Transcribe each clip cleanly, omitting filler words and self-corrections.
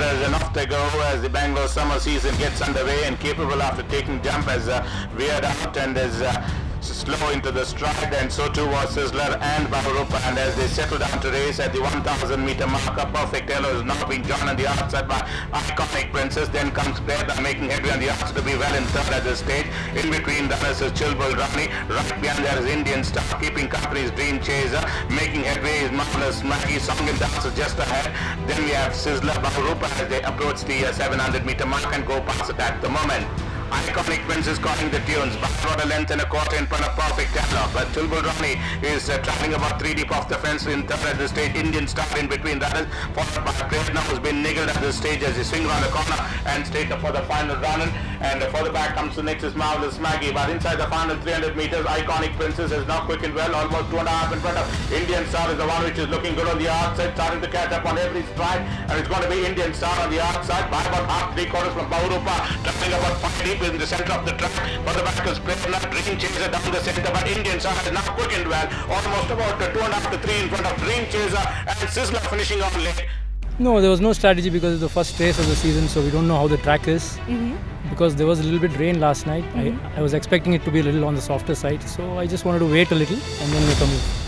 orders and off they go as the Bangalore summer season gets underway, and capable after taking jump as veered out and is slow into the stride, and so too was Sizzler and Baurupa, and as they settle down to race at the 1000 meter marker, Perfect Yellow is now being joined on the outside by Iconic Princess. Then comes Preda making headway on the outside to be well in third at this stage. In between runners is Chilbul Rani. Right behind there is Indian Star keeping company's Dream Chaser. Making headway is Marvelous Maggie. Song and Dance is just ahead. Then we have Sizzler, Baurupa as they approach the 700 meter mark and go past it at the moment. Iconic Princess calling the tunes, but about a length and a quarter in front of Perfect Yellow. But Chilbul Rani is traveling about 3 deep off the fence in third at this stage. Indian Star in between runners, followed by Prerna, who's been niggled at this stage as they swing around the corner and straight up for the final run. And further back comes the next is Marvelous Maggie. But inside the final 300 meters, Iconic Princess is now quick and well, almost 2.5 in front of Indian Star is the one which is looking good on the outside, starting to catch up on every stride. And it's going to be Indian Star on the outside by about half, 3/4 from Baurupa, traveling about 5 deep in the center of the track. For the back is Prerna, Dream Chaser down the center, but Indian Star is now quick and well, almost about 2.5 to 3 in front of Dream Chaser, and Sizzler finishing on late. No, there was no strategy because it's the first race of the season, so we don't know how the track is. Because there was a little bit rain last night, I was expecting it to be a little on the softer side, so I just wanted to wait a little and then make a move.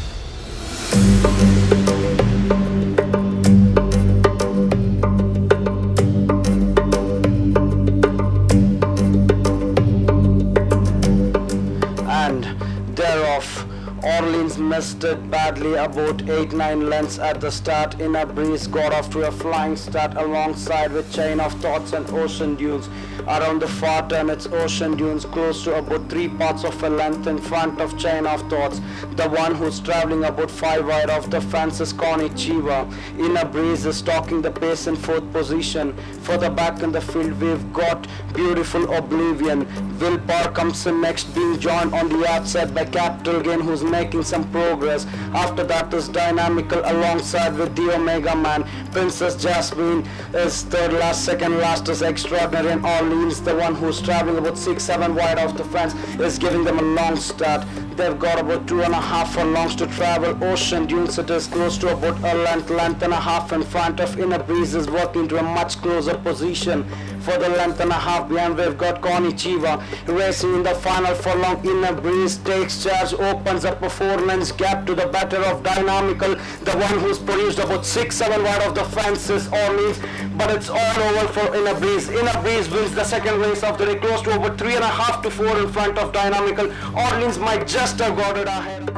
Orleans missed it badly, about 8-9 lengths at the start. In a breeze got off to a flying start alongside with Chain of Thoughts and Ocean Dunes. Around the far turn it's Ocean Dunes close to about 3 parts of a length in front of Chain of Thoughts. The one who's traveling about 5 wide off the fence is Connie Chiva. In a breeze is stalking the pace in 4th position. Further back in the field we've got Beautiful Oblivion. Will Parr comes in next, being joined on the outside by Capital Gain, who's making some progress. After that is Dynamical alongside with the Omega Man. Princess Jasmine is third last, second last is Extraordinary, and Orleans, the one who's traveling about 6-7 wide off the fence, is giving them a long start. They've got about 2.5 furlongs to travel. Ocean Dunes, it is close to about a length and a half in front of. Inner Breeze is working to a much closer position. For the length and a half behind, we've got Connie Chiva racing in the final furlong. Inner Breeze takes charge, opens up a 4 lengths gap to the better of Dynamical. The one who's produced about 6-7 wide of the fence is Orleans, but it's all over for Inner Breeze. Inner Breeze wins the second race of the day, close to over 3.5 to 4 in front of Dynamical. Orleans might just have got it ahead.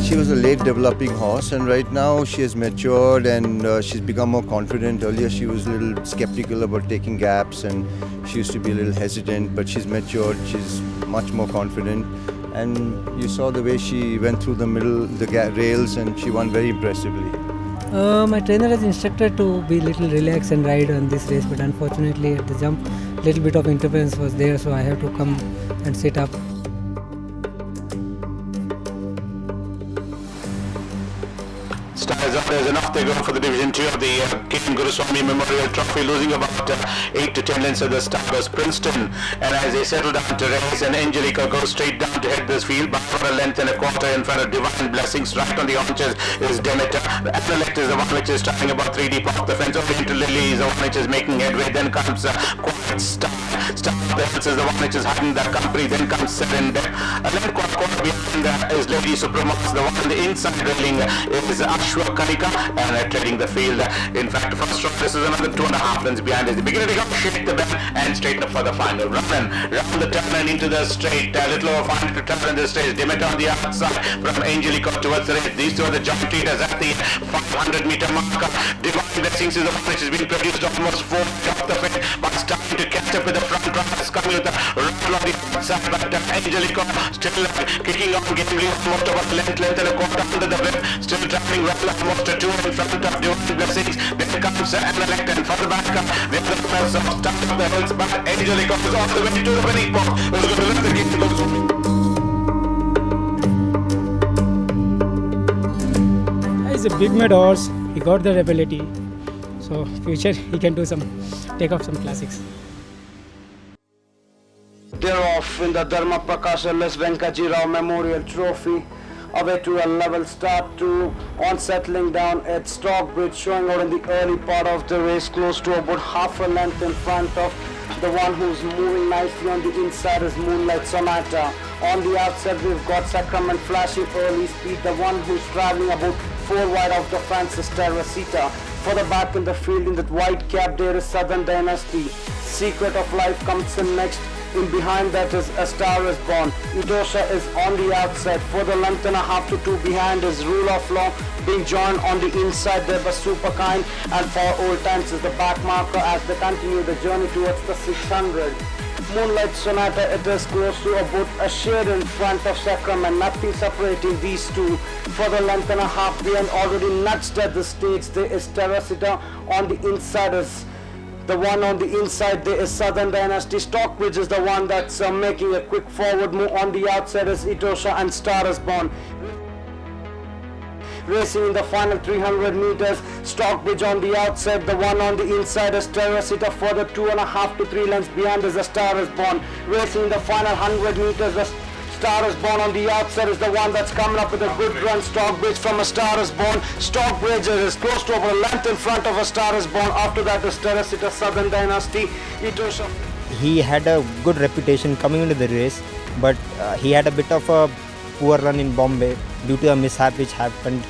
She was a late developing horse, and right now she has matured and she's become more confident. Earlier she was a little skeptical about taking gaps and she used to be a little hesitant, but she's matured, she's much more confident, and you saw the way she went through the middle, the rails, and she won very impressively. My trainer has instructed to be a little relaxed and ride on this race, but unfortunately at the jump, a little bit of interference was there, so I have to come and sit up. There's enough they go for the Division 2 of the King Guruswami Memorial Trophy, losing about 8 to 10 lengths at the start was Princeton, and as they settle down to race, and Angelica goes straight down to head this field, but for a length and a quarter in front of Divine Blessings. Right on the haunches is Demeter. The Athlete is the one which is traveling about 3 deep off the fence. Oriental Lily is the one which is making headway. Then comes Quiet Star. Star of the Hills is the one which is hiding the company. Then comes Seven Dead. And then quarter behind is Lady Supremos. The one on the inside railing is Ashwa Kanika, and treading the field. In fact, first round, this is another 2.5 lengths behind. Is the beginning to go, shake the bell and straighten up for the final run. Round the turn and into the straight. A little over 500 to travel in this race. Demeter on the outside from Angelica towards the race. These two are the joint leaders at the 500 meter marker. Divine Blessings is the one which has been produced almost 4 off the fence, but starting to catch up with the front runners coming with the run on the outside. But Angelica still kicking on, getting almost about length and a quarter under the whip. Still traveling well almost 2 in front of Divine Blessings. Then comes Analect, and further back the other runners of Star of the Hills, but Angelica is all the way to the winning box. Who's going to let the game go? He's a big mad horse, he got that ability, so future he can do take off some classics. They're off in the Dharma Prakash Venkaji Rao Memorial Trophy. away to a level start to on settling down at Stockbridge, showing out in the early part of the race, close to about half a length in front of the one who's moving nicely on the inside is Moonlight Sonata. On the outside we've got Sacrament flashing early speed. The one who's traveling about 4 wide of the fence is Teresita. Further back in the field in that white cap there is Southern Dynasty. Secret of Life comes in next. In behind that is A Star Is Born. Idosha is on the outside. For the length and a half to 2 behind is Rule of Law, being joined on the inside there by Super Kind, and for Old Times is the back marker as they continue the journey towards the 600. Moonlight Sonata, it is close to about a shade in front of Sacrament, nothing separating these two. For the length and a half behind, already nudged at the stage, there is Teresita. On the inside is the one on the inside, there is Southern Dynasty. Stockbridge is the one that's making a quick forward move. On the outside is Itosha and Star Is Born. Racing in the final 300 meters, Stockbridge on the outside, the one on the inside is Teresita. Further 2.5 to 3 lengths behind is A Star Is Born. Racing in the final 100 meters, the Star Is Born on the outside is the one that's coming up with a good run. Stockbridge from A Star Is Born. Stockbridge is close to over a length in front of A Star Is Born. After that is Teresita, Southern Dynasty, Itosha. He had a good reputation coming into the race, but he had a bit of a poor run in Bombay due to a mishap which happened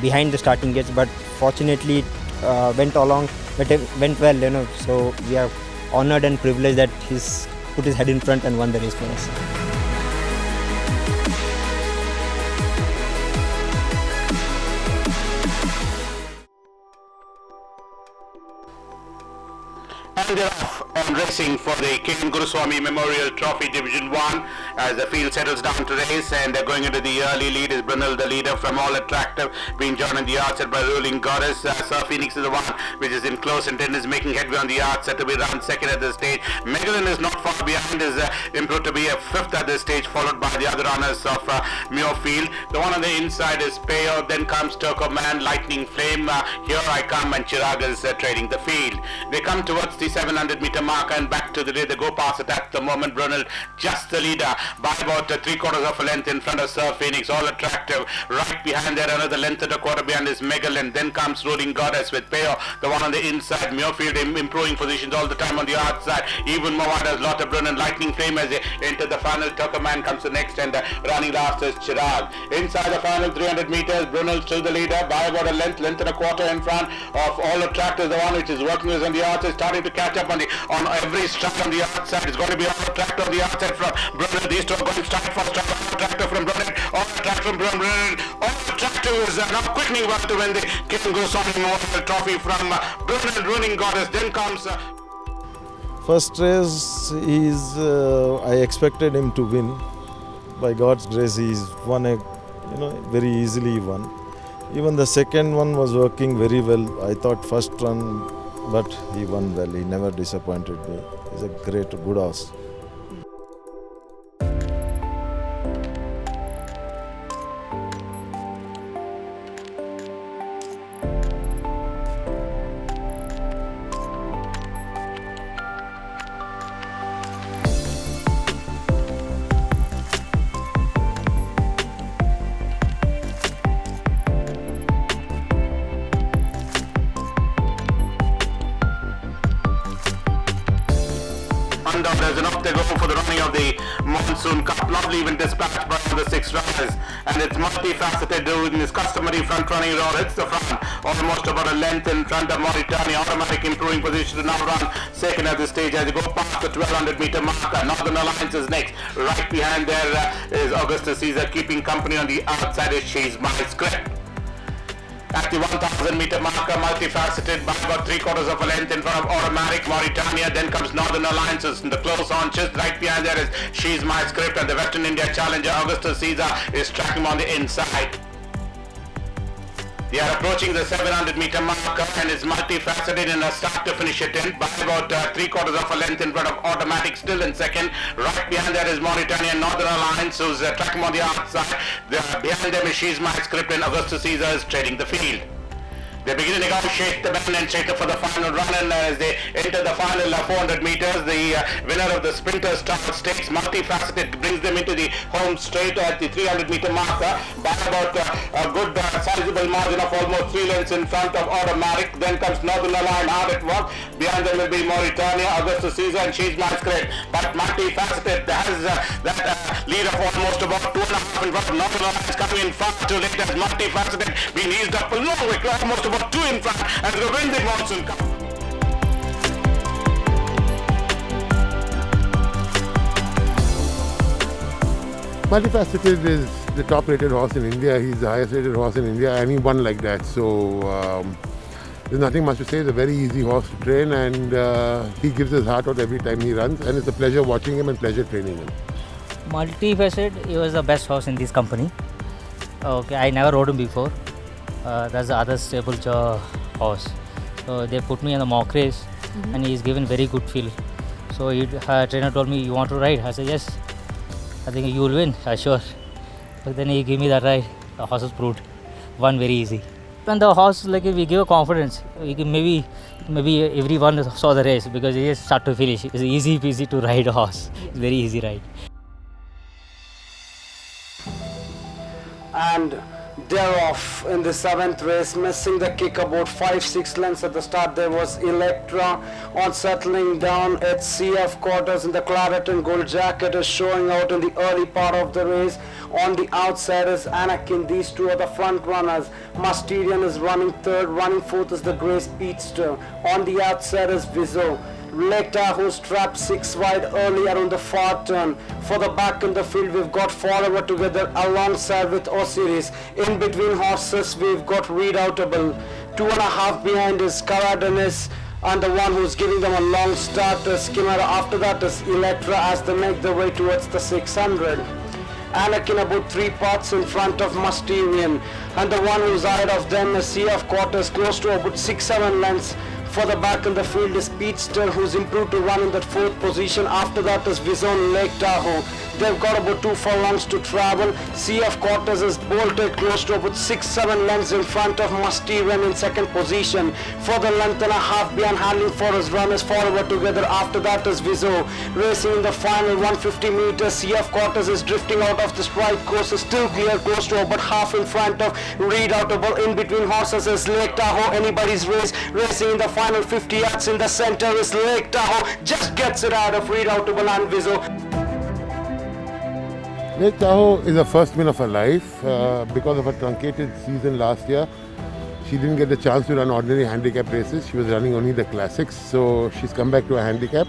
behind the starting gates, but fortunately it went well, so we are honored and privileged that he's put his head in front and won the race for us. And they're off and racing for the King Guruswami Memorial Trophy Division 1 as the field settles down to race, and they're going into the early lead is Brunel, the leader from All Attractive, being joined on the outside by Ruling Goddess. Sir Phoenix is the one which is in close attendance, making headway on the outside to be round second at this stage. Megalyn is not far behind, is improved to be a fifth at this stage, followed by the other runners of Muirfield. The one on the inside is Payo, then comes Turco Man, Lightning Flame, Here I Come, and Chirag is trading the field. They come towards the 700 meter marker and back to the rear. They go past it at the moment. Brunel just the leader by about 3/4 of a length in front of Sir Phoenix. All Attractive right behind there, another length and a quarter behind is Megalyn. Then comes Ruling Goddess with Payo, the one on the inside. Muirfield improving positions all the time on the outside. Even more wide as Lotta Brunel. Lightning Flame as they enter the final. Tucker Man comes to next, and running last is Chirag. Inside the final 300 meters, Brunel still the leader by about a length and a quarter in front of All Attractive, the one which is working on the outside, starting to catch up on every strike on the outside. It's going to be All Attractive on the outside from Brunel. These two are going strike for strike. All Attractive from Brunel. All Attractive from Brunel. All Attractive is now quickening well to win the King Goswami Memorial Trophy from Brunel. Ruling Goddess. Then comes first race I expected him to win. By God's grace, he's won very easily he won. Even the second one was working very well. I thought first run, but he won well. He never disappointed me. He's a good horse. There's an up they go for the running of the Monsoon Cup. Lovely even dispatched by the 6 runners, and it's multifaceted doing this customary front running roll. It's the front, almost about a length in front of Mauritania. Automatic improving position to now run second at this stage as you go past the 1200 meter marker. Northern Alliance is next. Right behind there is Augustus Caesar, keeping company on the outside is She's My Script. At the 1000 meter marker, multifaceted by about 3/4 of a length in front of Automatic Mauritania. Then comes Northern Alliances in the close on just right behind there is She's My Script, and the Western India challenger Augustus Caesar is tracking on the inside. They are approaching the 700 meter marker and is multifaceted in a start to finish attempt by about 3/4 of a length in front of Automatic, still in second. Right behind there is Mauritania Northern Alliance, who's tracking on the outside. Behind them is She's My Script, and Augustus Caesar is trading the field. They begin to negotiate the bend and straight for the final run, and as they enter the final 400 meters, the winner of the Sprinter Star Stakes, Multifaceted, brings them into the home straight at the 300 meter mark by about a good sizable margin of almost 3 lengths in front of Automatic. Then comes Northern Line, hard at work. Behind them will be Mauritania, Augustus Caesar, and She's Masquerade. But Multifaceted has that lead of almost about 2.5 in front. Northern Line is coming in far too late as Multifaceted being eased up a long way, almost about 2 in front, and will win the Monsoon Cup. Multifaceted is the top rated horse in India. He's the highest rated horse in India, and he won like that. So there's nothing much to say. He's a very easy horse to train, and he gives his heart out every time he runs, and it's a pleasure watching him and pleasure training him. Multifaceted, he was the best horse in this company. Okay, I never rode him before. That's the other stable horse. So they put me in the mock race, and he's given very good feel. So trainer told me, "You want to ride?" I said, "Yes. I think you will win." Sure. But then he gave me that ride. The horse was proved. Won very easy. And the horse, like, we give a confidence. We can maybe everyone saw the race because he just start to finish. It's easy peasy to ride a horse. It's very easy ride. And they're off in the 7th race, missing the kick about 5-6 lengths at the start. There was Electra. On settling down, it's CF Quarters in the claret and gold jacket is showing out in the early part of the race. On the outside is Anakin. These two are the front runners. Mysterian is running third. Running fourth is the Grey Speedster. On the outside is Vizo. Lake Tahoe strapped 6 wide early around the far turn. For the back in the field, we've got Forever Together alongside with Osiris. In between horses, we've got Redoubtable. 2.5 behind is Caradanis, and the one who's giving them a long start is Chimera. After that is Electra as they make their way towards the 600. Anakin about 3 parts in front of Mysterian, and the one who's ahead of them is CF Quarters, close to about 6-7 lengths. For the back in the field is Speedster, who's improved to run in that 4th position. After that is Vizon Lake Tahoe. They've got about 2 furlongs to travel. CF Quarters is bolted close to about 6-7 lengths in front of Mysterian in 2nd position. For the length and a half behind, handling for his run is Forever Together. After that is Vizo. Racing in the final 150 meters, CF Quarters is drifting out of the strike course, is still clear close to about half in front of Redoubtable. In between horses is Lake Tahoe, anybody's race. Racing in the final 50 yards in the center is Lake Tahoe, just gets it out of Redoubtable and Vizo. Lake Tahoe is the first win of her life because of a truncated season last year. She didn't get the chance to run ordinary handicap races. She was running only the classics. So she's come back to a handicap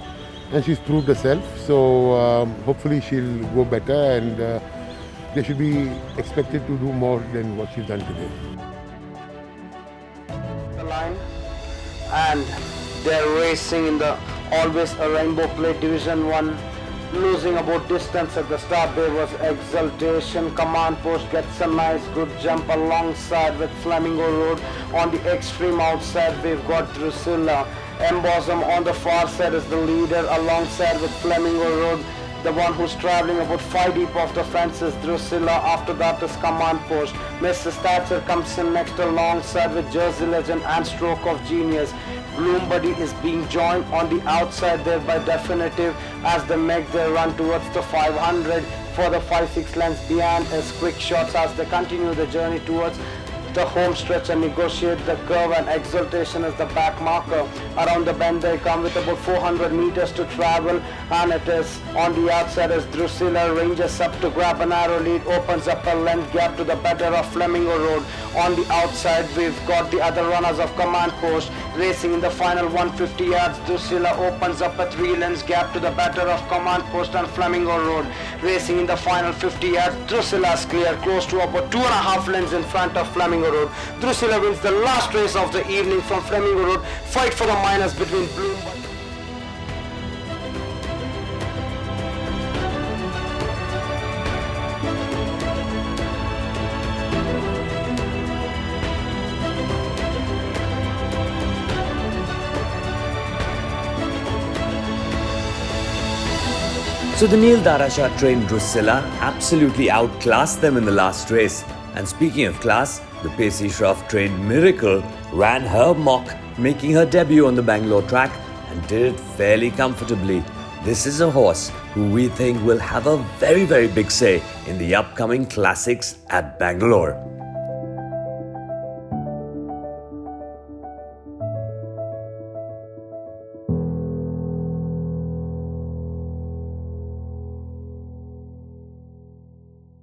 and she's proved herself. So hopefully she'll go better, and they should be expected to do more than what she's done today. The line, and they're racing in the Always a Rainbow Plate Division 1. Losing about distance at the start, there was Exaltation. Command Post gets a nice good jump alongside with Flamingo Road. On the extreme outside, we've got Drusilla. Embosom on the far side is the leader alongside with Flamingo Road. The one who's traveling about 5 deep off the fence is Drusilla. After that is Command Post. Mrs. Thatcher comes in next alongside with Jersey Legend and Stroke of Genius. Bloom Buddy is being joined on the outside there by Definitive as they make their run towards the 500. For the 5-6 lengths behind is Quick Shots as they continue the journey towards the home stretch and negotiate the curve, and Exaltation is the back marker. Around the bend they come with about 400 meters to travel, and it is on the outside as Drusilla ranges up to grab a narrow lead, opens up a length gap to the better of Flamingo Road. On the outside we've got the other runners of Command Post racing in the final 150 yards. Drusilla opens up a 3 lengths gap to the better of Command Post and Flamingo Road. Racing in the final 50 yards, Drusilla's clear close to about 2.5 lengths in front of Flamingo Road. Drusilla wins the last race of the evening from Flamingo Road. Fight for the minors between Bloom. So the Neil Darasha trained Drusilla absolutely outclassed them in the last race. And speaking of class, the Pacey Shroff trained Miracle ran her mock, making her debut on the Bangalore track and did it fairly comfortably. This is a horse who we think will have a very big say in the upcoming classics at Bangalore.